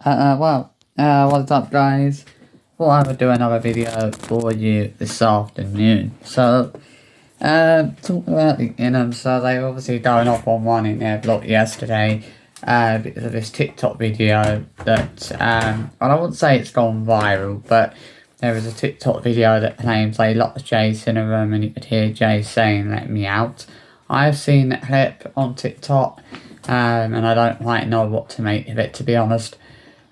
What's up, guys? Thought I would do another video for you this afternoon. Talking about the inghams, so they obviously going off on one in their blog yesterday, because of this TikTok video that, I wouldn't say it's gone viral, but there was a TikTok video that claims they locked Jace in a room and you could hear Jace saying, "Let me out." I've seen that clip on TikTok, and I don't quite know what to make of it, to be honest.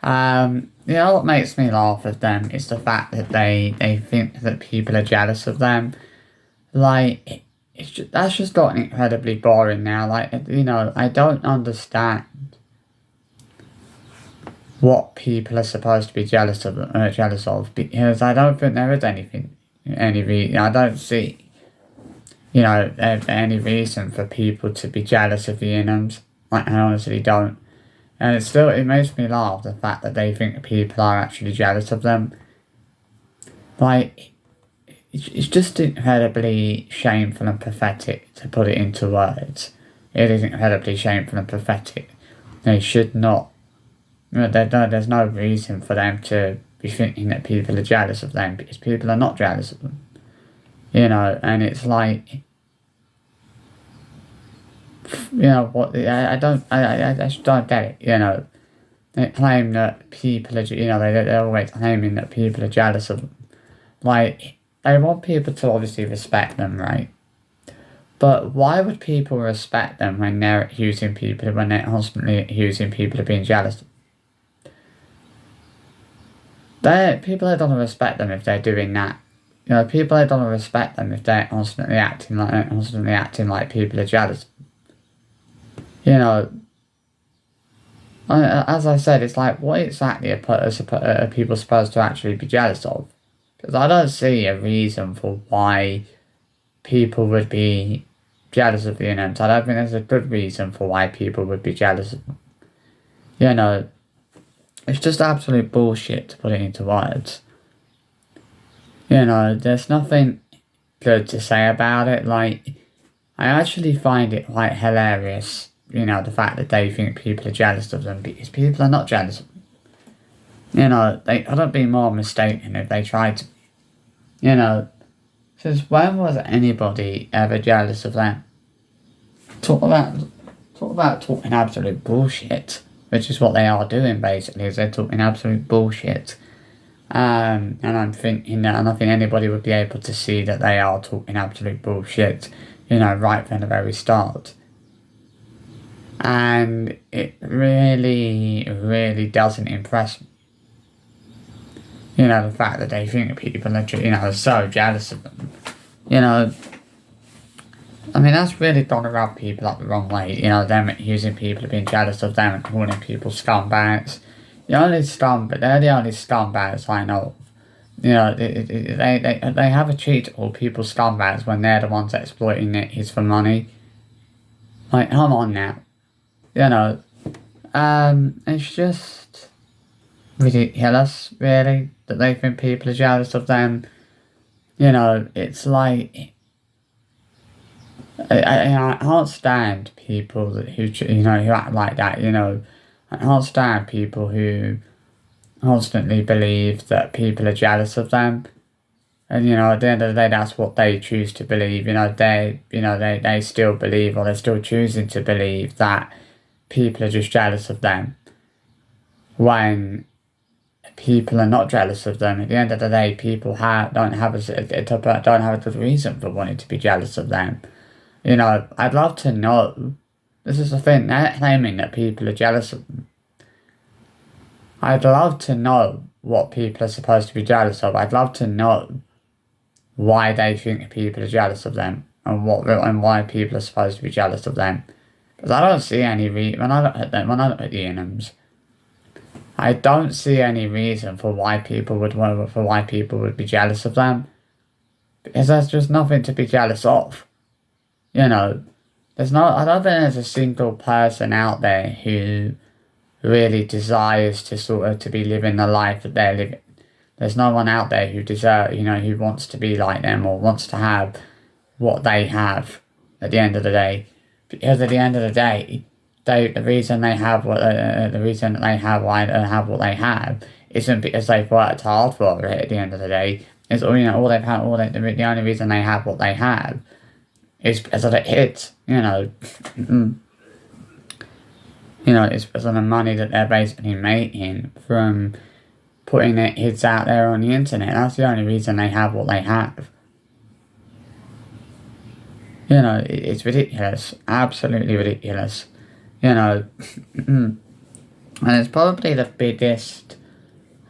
What makes me laugh at them is the fact that they think that people are jealous of them. Like, that's just gotten incredibly boring now. Like, I don't understand what people are supposed to be jealous of, because I don't think there is any reason. I don't see, any reason for people to be jealous of the inghams. Like, I honestly don't. And it makes me laugh, the fact that they think people are actually jealous of them. Like, it's just incredibly shameful and pathetic to put it into words. It is incredibly shameful and pathetic. They should not. There's no reason for them to be thinking that people are jealous of them, because people are not jealous of them. And it's like, I just don't get it. They claim that people are, they're always claiming that people are jealous of them. Like, they want people to obviously respect them, right? But why would people respect them when they're accusing people, when they're constantly accusing people of being jealous? People don't respect them if they're doing that. People don't respect them if they're constantly acting like people are jealous. As I said, it's like, what exactly are people supposed to actually be jealous of? Because I don't see a reason for why people would be jealous of the inghams. I don't think there's a good reason for why people would be jealous of them. It's just absolute bullshit, to put it into words. There's nothing good to say about it. Like, I actually find it quite hilarious, the fact that they think people are jealous of them, because people are not jealous of them. They couldn't be more mistaken if they tried to. Since when was anybody ever jealous of them? Talk about talking absolute bullshit, which is what they are doing, basically, is they're talking absolute bullshit. And I'm thinking that, and I think anybody would be able to see that they are talking absolute bullshit, right from the very start. And it really, really doesn't impress me. The fact that they think people are, so jealous of them. That's really gonna rub people up the wrong way. Them accusing people of being jealous of them and calling people scumbags. They're the only scumbags I know of. They have a cheat to call people scumbags when they're the ones exploiting it for money. Like, come on now. It's just ridiculous, really, that they think people are jealous of them. It's like, I can't stand people who act like that. I can't stand people who constantly believe that people are jealous of them. And, at the end of the day, that's what they choose to believe. They still believe, or they're still choosing to believe, that people are just jealous of them, when people are not jealous of them. At the end of the day, people don't have a good reason for wanting to be jealous of them. I'd love to know. This is the thing, they're claiming that people are jealous of them. I'd love to know what people are supposed to be jealous of. I'd love to know why they think people are jealous of them, and why people are supposed to be jealous of them. Because I don't see any reason, when I look at the inghams, I don't see any reason for why people would be jealous of them. Because there's just nothing to be jealous of. I don't think there's a single person out there who really desires to be living the life that they're living. There's no one out there who wants to be like them, or wants to have what they have at the end of the day. Because at the end of the day, the reason they have what the reason that they have why they have what they have isn't because they've worked hard for it. At the end of the day, it's all they've had. The only reason they have what they have is because of the hits. It's because of the money that they're basically making from putting their hits out there on the internet. That's the only reason they have what they have. It's ridiculous. Absolutely ridiculous. And it's probably the biggest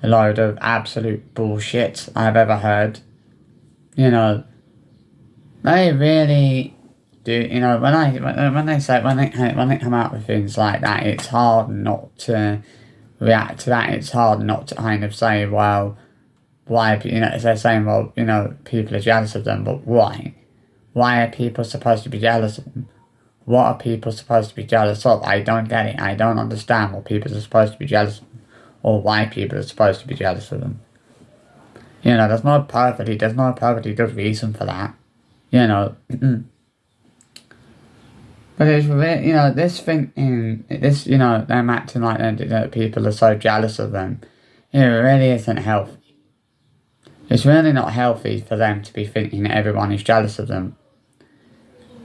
load of absolute bullshit I've ever heard. They really do. When they come out with things like that, it's hard not to react to that. It's hard not to kind of say, well, why? They're saying, well, people are jealous of them, but why? Why are people supposed to be jealous of them? What are people supposed to be jealous of? I don't get it. I don't understand what people are supposed to be jealous of, or why people are supposed to be jealous of them. There's no perfectly good reason for that. But it's really, this thinking, them acting like that people are so jealous of them, it really isn't healthy. It's really not healthy for them to be thinking that everyone is jealous of them.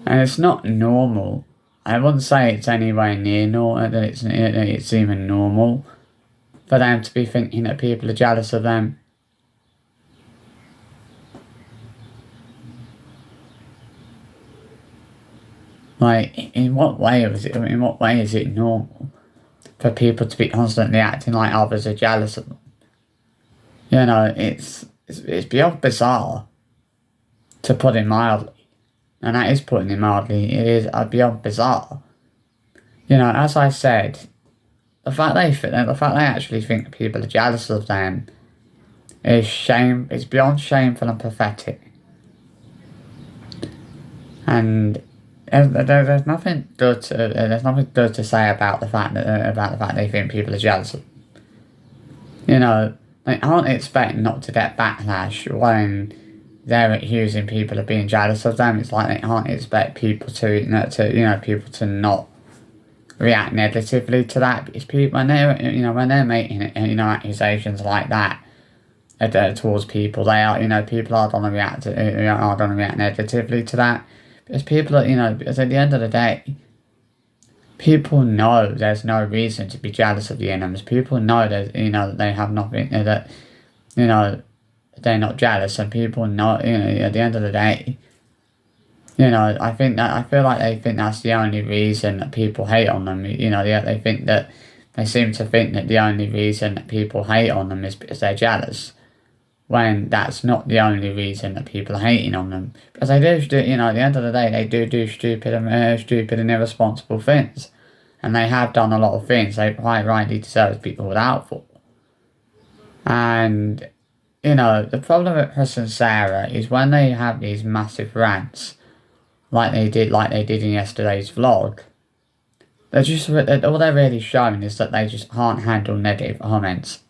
And it's not normal. I wouldn't say it's anywhere near normal, that it's even normal for them to be thinking that people are jealous of them. Like, in what way is it normal for people to be constantly acting like others are jealous of them? It's beyond bizarre, to put it mildly. And that is putting it mildly. It is beyond bizarre. As I said, the fact they actually think people are jealous of them is shame. It's beyond shameful and pathetic. And there's nothing good to say about the fact that they think people are jealous of them. They aren't expecting not to get backlash when they're accusing people of being jealous of them. It's like they can't expect people people to not react negatively to that, because people when they're making accusations like that towards people, they are people are gonna react negatively to that, because because at the end of the day, people know there's no reason to be jealous of the inghams. People know that that they have nothing, that they're not jealous, and people know at the end of the day, I feel like they think that's the only reason that people hate on them. They seem to think that the only reason that people hate on them is because they're jealous, when that's not the only reason that people are hating on them. Because they do, at the end of the day, they do stupid and irresponsible things. And they have done a lot of things they quite rightly deserve to be called out for. And, the problem with Chris and Sarah is when they have these massive rants, like they did in yesterday's vlog, all they're really showing is that they just can't handle negative comments.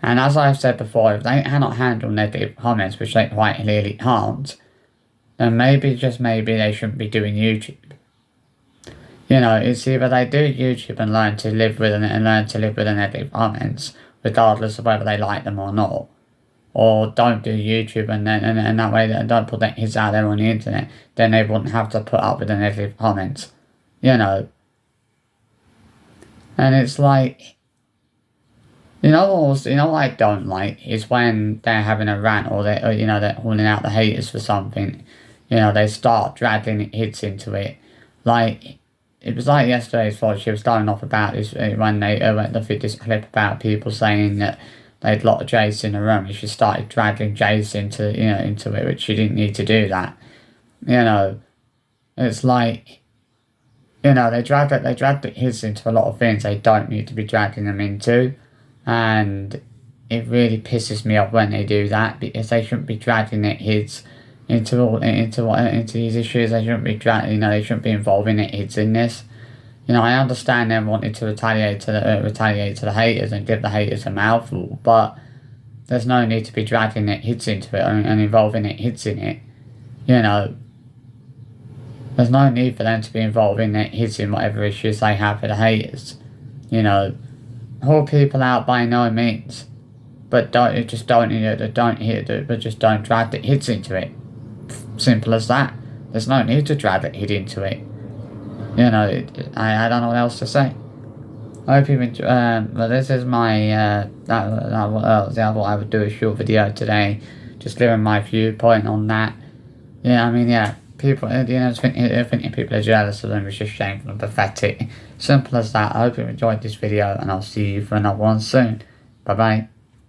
And as I've said before, if they cannot handle negative comments, which they quite clearly can't, then maybe they shouldn't be doing YouTube. It's either they do YouTube and learn to live with the negative comments, regardless of whether they like them or not, or don't do YouTube and that way they don't put their kids out there on the internet, then they wouldn't have to put up with the negative comments. And it's like, what I don't like is when they're having a rant, or they're calling out the haters for something, they start dragging kids into it. Like, it was like yesterday's vlog, she was going off about this when they did this clip about people saying that they'd locked Jace in the room, and she started dragging Jace into it, which she didn't need to do that. It's like, they drag the kids into a lot of things they don't need to be dragging them into. And it really pisses me off when they do that, because they shouldn't be dragging their kids into these issues. They shouldn't be they shouldn't be involving their kids in this. I understand them wanting to retaliate to the haters and give the haters a mouthful, but there's no need to be dragging their kids into it and involving their kids in it. There's no need for them to be involved in it, hitting whatever issues they have with the haters. You know, hold people out by no means, but don't hit it, but just don't drag the hits into it. Simple as that. There's no need to drag the hit into it. You know, I don't know what else to say. I hope you've enjoyed. Well, this is my I thought I would do a short video today, just giving my viewpoint on that. Yeah, I mean, yeah, people, thinking people are jealous of them is just shameful and pathetic. Simple as that. I hope you enjoyed this video, and I'll see you for another one soon. Bye bye.